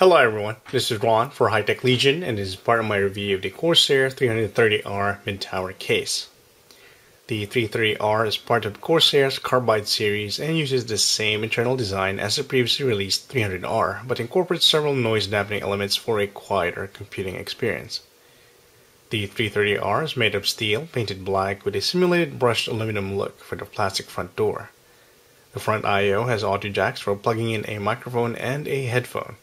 Hello everyone, this is Ron for High Tech Legion, and this is part of my review of the Corsair 330R mid-tower case. The 330R is part of Corsair's Carbide series and uses the same internal design as the previously released 300R, but incorporates several noise dampening elements for a quieter computing experience. The 330R is made of steel, painted black with a simulated brushed aluminum look for the plastic front door. The front I/O has audio jacks for plugging in a microphone and a headphone.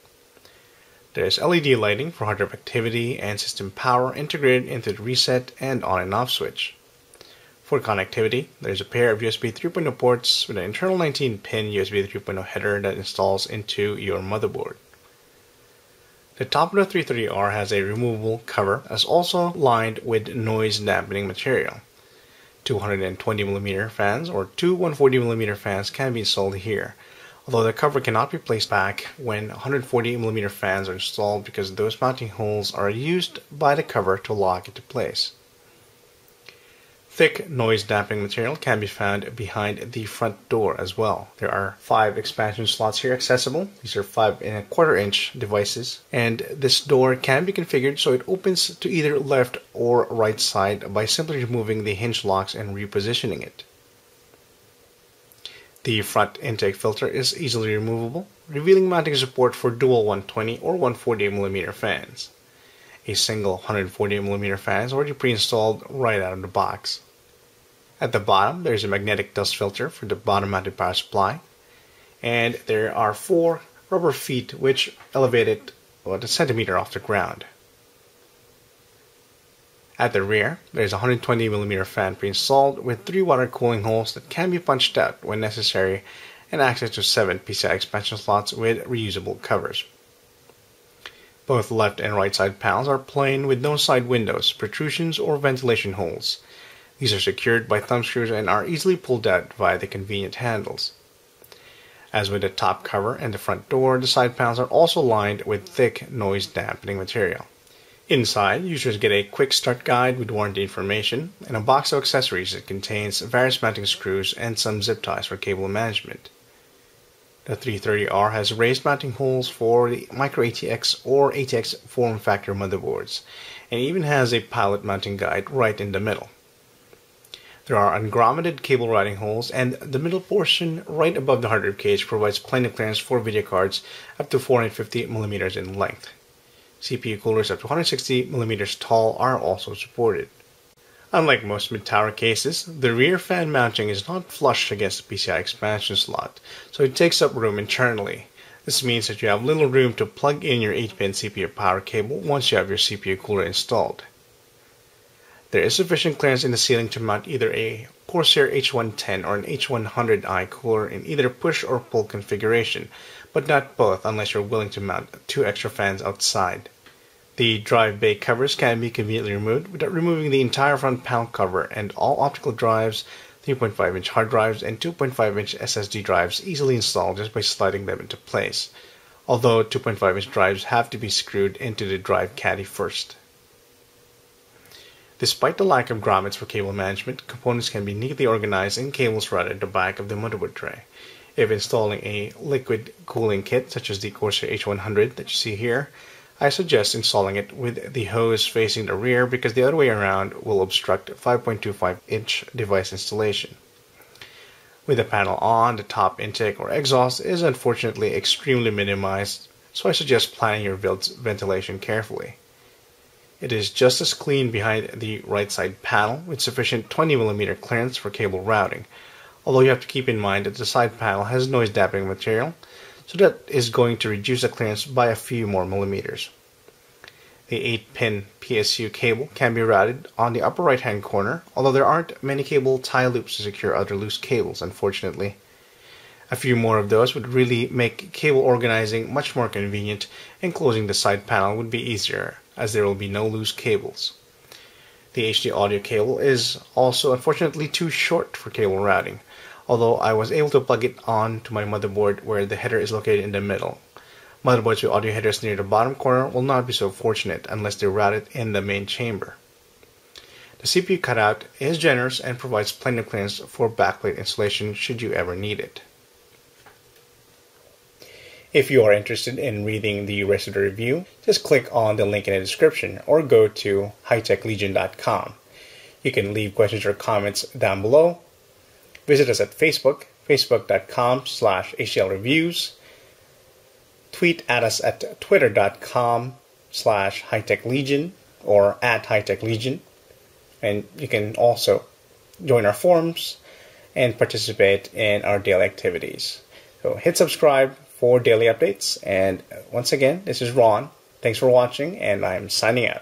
There is LED lighting for hard drive activity and system power integrated into the reset and on and off switch. For connectivity, there is a pair of USB 3.0 ports with an internal 19-pin USB 3.0 header that installs into your motherboard. The top of the 330R has a removable cover, as also lined with noise dampening material. 220mm fans or two 140mm fans can be installed here, although the cover cannot be placed back when 140mm fans are installed because those mounting holes are used by the cover to lock into place. Thick noise dampening material can be found behind the front door as well. There are 5 expansion slots here accessible. These are 5¼ inch devices, and this door can be configured so it opens to either left or right side by simply removing the hinge locks and repositioning it. The front intake filter is easily removable, revealing mounting support for dual 120 or 140mm fans. A single 140mm fan is already pre-installed right out of the box. At the bottom, there is a magnetic dust filter for the bottom-mounted power supply, and there are 4 rubber feet which elevate it about a centimeter off the ground. At the rear, there is a 120mm fan pre-installed with 3 water cooling holes that can be punched out when necessary, and access to 7 PCI expansion slots with reusable covers. Both left and right side panels are plain with no side windows, protrusions, or ventilation holes. These are secured by thumb screws and are easily pulled out via the convenient handles. As with the top cover and the front door, the side panels are also lined with thick noise dampening material. Inside, users get a quick start guide with warranty information and a box of accessories that contains various mounting screws and some zip ties for cable management. The 330R has raised mounting holes for the micro ATX or ATX form factor motherboards, and even has a pilot mounting guide right in the middle. There are ungrommeted cable routing holes, and the middle portion right above the hard drive cage provides plenty of clearance for video cards up to 450mm in length. CPU coolers up to 160mm tall are also supported. Unlike most mid-tower cases, the rear fan mounting is not flush against the PCI expansion slot, so it takes up room internally. This means that you have little room to plug in your 8-pin CPU power cable once you have your CPU cooler installed. There is sufficient clearance in the ceiling to mount either a Corsair H110 or an H100i cooler in either push or pull configuration, but not both unless you're willing to mount 2 extra fans outside. The drive bay covers can be conveniently removed without removing the entire front panel cover, and all optical drives, 3.5-inch hard drives, and 2.5-inch SSD drives easily installed just by sliding them into place, although 2.5-inch drives have to be screwed into the drive caddy first. Despite the lack of grommets for cable management, components can be neatly organized in cables routed at the back of the motherboard tray. If installing a liquid cooling kit such as the Corsair H100 that you see here, I suggest installing it with the hose facing the rear because the other way around will obstruct 5.25-inch device installation. With the panel on, the top intake or exhaust is unfortunately extremely minimized, so I suggest planning your ventilation carefully. It is just as clean behind the right side panel with sufficient 20mm clearance for cable routing, although you have to keep in mind that the side panel has noise dampening material, so that is going to reduce the clearance by a few more millimeters. The 8-pin PSU cable can be routed on the upper right hand corner, although there aren't many cable tie loops to secure other loose cables, unfortunately. A few more of those would really make cable organizing much more convenient, and closing the side panel would be easier, as there will be no loose cables. The HD audio cable is also unfortunately too short for cable routing, although I was able to plug it on to my motherboard where the header is located in the middle. Motherboards with audio headers near the bottom corner will not be so fortunate unless they're routed in the main chamber. The CPU cutout is generous and provides plenty of clearance for backplate installation should you ever need it. If you are interested in reading the rest of the review, just click on the link in the description or go to hightechlegion.com. You can leave questions or comments down below. Visit us at Facebook, facebook.com/HTLReviews. Tweet at us at twitter.com/hightechlegion or at hightechlegion. And you can also join our forums and participate in our daily activities. So hit subscribe for daily updates. And once again, this is Ron. Thanks for watching, and I'm signing out.